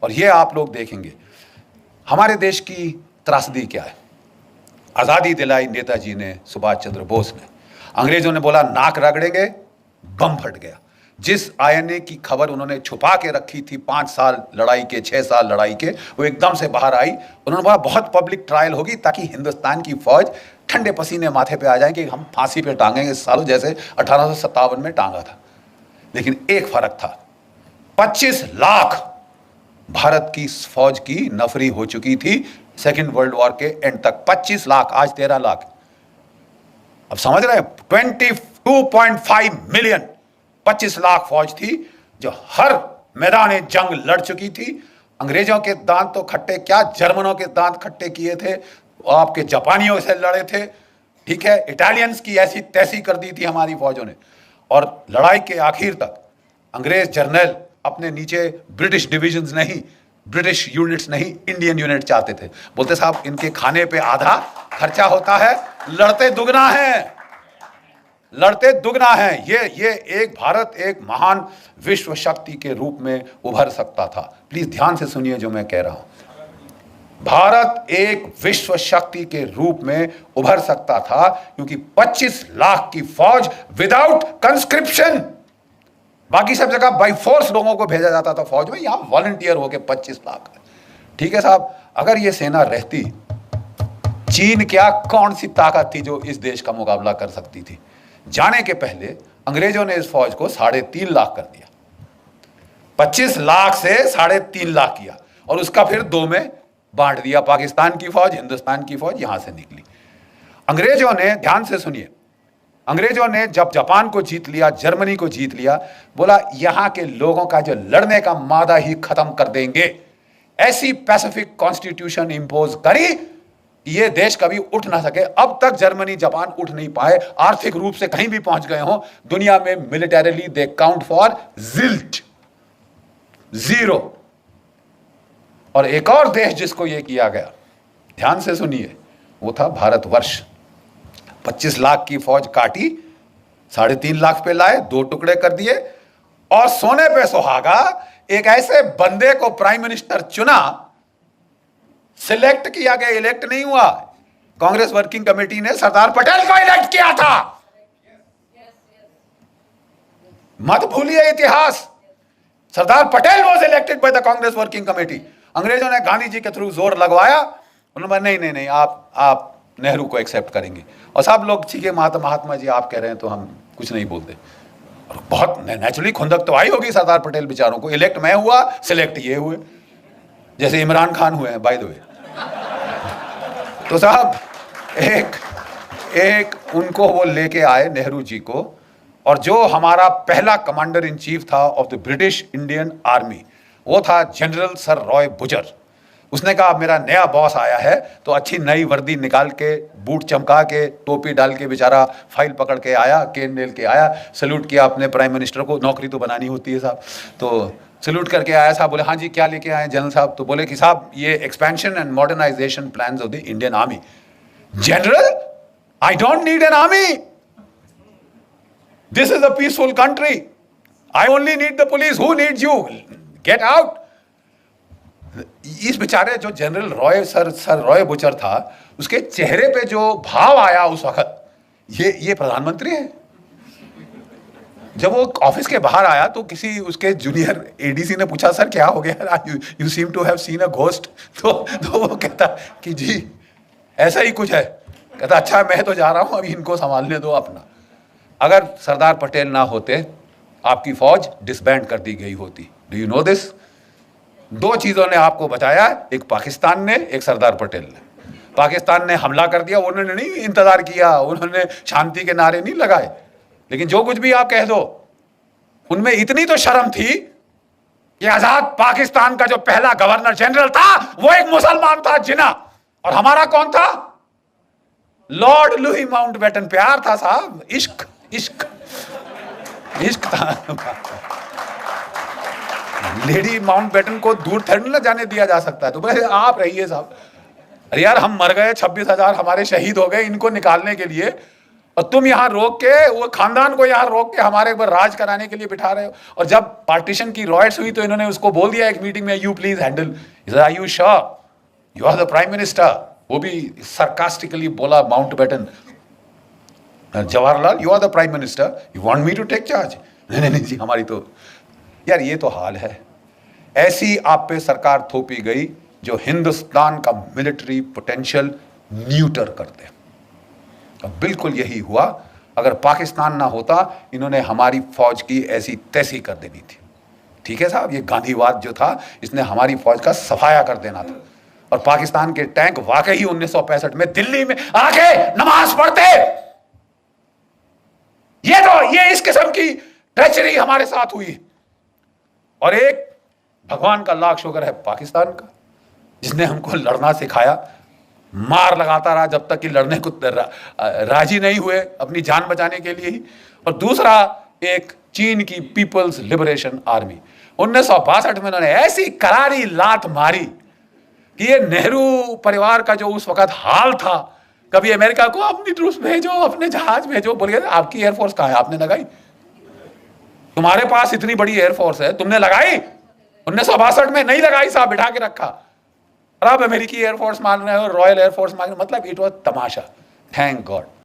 और ये आप लोग देखेंगे हमारे देश की त्रासदी क्या है। आज़ादी दिलाई नेताजी ने, सुभाष चंद्र बोस ने। अंग्रेजों ने बोला नाक रगड़ेंगे, बम फट गया। जिस आईएनए की खबर उन्होंने छुपा के रखी थी 5 साल लड़ाई के, 6 साल लड़ाई के, वो एकदम से बाहर आई। उन्होंने बोला बहुत पब्लिक ट्रायल होगी ताकि हिंदुस्तान की फौज ठंडे पसीने माथे पे आ जाए कि हम फांसी पे टांगेंगे सालों, जैसे 1857 में टांगा था। लेकिन एक फर्क था, 25 लाख भारत की फौज की नफरी हो चुकी थी सेकेंड वर्ल्ड वॉर के एंड तक। 25 लाख, आज 13 लाख। अब समझ रहे हैं, 22.5 मिलियन, 25 लाख फौज थी जो हर मैदान जंग लड़ चुकी थी। अंग्रेजों के दांत तो खट्टे क्या, जर्मनों के दांत खट्टे किए थे, आपके जापानियों से लड़े थे, ठीक है, इटालियंस की ऐसी तैसी कर दी थी हमारी फौजों ने। और लड़ाई के आखिर तक अंग्रेज जर्नल अपने नीचे ब्रिटिश डिविजन्स नहीं, ब्रिटिश यूनिट्स नहीं, इंडियन यूनिट चाहते थे। बोलते साहब इनके खाने पे आधा खर्चा होता है, लड़ते दुगना है, लड़ते दुगना है। ये एक भारत एक महान विश्व शक्ति के रूप में उभर सकता था। प्लीज ध्यान से सुनिए जो मैं कह रहा हूं। भारत एक विश्व शक्ति के रूप में उभर सकता था क्योंकि 25 लाख की फौज विदाउट कंस्क्रिप्शन, बाकी सब जगह बाई फोर्स लोगों को भेजा जाता था फौज में, यहां वॉलंटियर होके 25 लाख। ठीक है साहब, अगर ये सेना रहती, चीन क्या कौन सी ताकत थी जो इस देश का मुकाबला कर सकती थी। जाने के पहले अंग्रेजों ने इस फौज को 3.5 लाख कर दिया, 25 लाख से 3.5 लाख किया और उसका फिर 2 में बांट दिया। पाकिस्तान की फौज, हिंदुस्तान की फौज यहां से निकली। अंग्रेजों ने, ध्यान से सुनिए, अंग्रेजों ने जब जापान को जीत लिया, जर्मनी को जीत लिया, बोला यहां के लोगों का जो लड़ने का मादा ही खत्म कर देंगे। ऐसी पैसिफिक कॉन्स्टिट्यूशन इंपोज करी, ये देश कभी उठ ना सके। अब तक जर्मनी जापान उठ नहीं पाए, आर्थिक रूप से कहीं भी पहुंच गए हो दुनिया में, मिलिटरीली दे काउंट फॉर जिल्ट, 0। और एक और देश जिसको ये किया गया, ध्यान से सुनिए, वो था भारतवर्ष। 25 लाख की फौज काटी, 3.5 लाख पे लाए, 2 टुकड़े कर दिए और सोने पे सुहागा एक ऐसे बंदे को प्राइम मिनिस्टर चुना, सिलेक्ट किया गया, इलेक्ट नहीं हुआ। कांग्रेस वर्किंग कमेटी ने सरदार पटेल को इलेक्ट किया था। मत भूलिए इतिहास, Sardar Patel was elected by the Congress working committee. अंग्रेजों ने गांधी जी के थ्रू जोर लगवाया, उन्होंने नहीं, आप नेहरू को एक्सेप्ट करेंगे। और सब लोग ठीक है महात्मा जी आप कह रहे हैं तो हम कुछ नहीं बोलते। और बहुत नेचुरली खुंदक तो आई होगी सरदार पटेल बेचारों को, इलेक्ट मैं हुआ, सिलेक्ट ये हुए, जैसे इमरान खान हुए हैं बाय द वे। तो साहब एक उनको वो लेके आए नेहरू जी को, और जो हमारा पहला कमांडर इन चीफ था of the British Indian army, वो था जनरल सर रॉय बुजर। उसने कहा मेरा नया बॉस आया है, तो अच्छी नई वर्दी निकाल के, बूट चमका के, टोपी डाल के, बेचारा फाइल पकड़ के आया, केन नेल के आया, सैल्यूट किया अपने प्राइम मिनिस्टर को, नौकरी तो बनानी होती है साहब, तो सैल्यूट करके आया साहब। बोले हाँ जी क्या लेके आए जनरल साहब? तो बोले कि साहब ये expansion and modernisation plans of the Indian army. General, I don't need an army, this is a peaceful country, I only need the police, who needs you, get out. इस बेचारे जो general Roy sir Roy Bucher था, उसके चेहरे पे जो भाव आया उस वक्त, ये प्रधानमंत्री है। जब वो ऑफिस के बाहर आया तो किसी उसके जूनियर एडीसी ने पूछा सर क्या हो गया, you seem to have seen a ghost. तो वो कहता कि जी ऐसा ही कुछ है। कहता अच्छा मैं तो जा रहा हूं, अभी इनको संभालने दो अपना। अगर सरदार पटेल ना होते, आपकी फौज डिसबैंड कर दी गई होती। Do you know this? 2 चीजों ने आपको बचाया, एक पाकिस्तान ने, एक सरदार पटेल ने। पाकिस्तान ने हमला कर दिया, उन्होंने नहीं इंतजार किया, उन्होंने शांति के नारे नहीं लगाए। लेकिन जो कुछ भी आप कह दो, उनमें इतनी तो शर्म थी कि आजाद पाकिस्तान का जो पहला गवर्नर जनरल था वो एक मुसलमान था, जिना। और हमारा कौन था? Lord Louis Mountbatten. प्यार था साहब, इश्क इश्क इश्क था। लेडी माउंटबेटन को दूर थोड़ी ना जाने दिया जा सकता है। तो बोले आप रहिए साहब। अरे यार हम मर गए, 26,000 हमारे शहीद हो गए, इनको निकालने के लिए और तुम यहां रोक के वो खानदान को यहां रोक के हमारे ऊपर राज कराने के लिए बिठा रहे हो। और जब पार्टीशन की रॉयट्स हुई तो इन्होंने उसको बोल दिया एक मीटिंग में, you please handle. Are you sure you are the prime minister? वो भी सरकास्टिकली बोला Mountbatten, Jawaharlal you are the prime minister, you want me to take charge? नहीं नहीं जी, हमारी तो यार ये तो हाल है। ऐसी आप पे सरकार थोपी गई जो हिंदुस्तान का मिलिट्री पोटेंशियल न्यूटर कर दे। अब बिल्कुल यही हुआ। अगर पाकिस्तान ना होता, इन्होंने हमारी फौज की ऐसी तैसी कर देनी थी। ठीक है साहब, ये गांधीवाद जो था इसने हमारी फौज का सफाया कर देना था। और पाकिस्तान के टैंक वाकई 1965 में दिल्ली में आके नमाज पढ़ते। ये इस किस्म की ट्रेचरी हमारे साथ हुई। और एक भगवान का लाख शुक्र है पाकिस्तान का, जिसने हमको लड़ना सिखाया, मार लगाता रहा जब तक कि लड़ने को राजी नहीं हुए अपनी जान बचाने के लिए ही। और दूसरा एक चीन की पीपल्स लिबरेशन आर्मी, 1962 में उन्होंने ऐसी करारी लात मारी कि ये नेहरू परिवार का जो उस वक्त हाल था, कभी अमेरिका को अपनी ट्रूप्स भेजो, अपने जहाज भेजो, बोलिए आपकी एयरफोर्स कहां है, आपने लगाई? तुम्हारे पास इतनी बड़ी एयरफोर्स है, तुमने लगाई? 1962 में नहीं लगाई साहब, बिठा के रखा। और आप अमेरिकी एयरफोर्स मान रहे हो, रॉयल एयरफोर्स मान रहे हो, मतलब it was Tamasha. Thank God.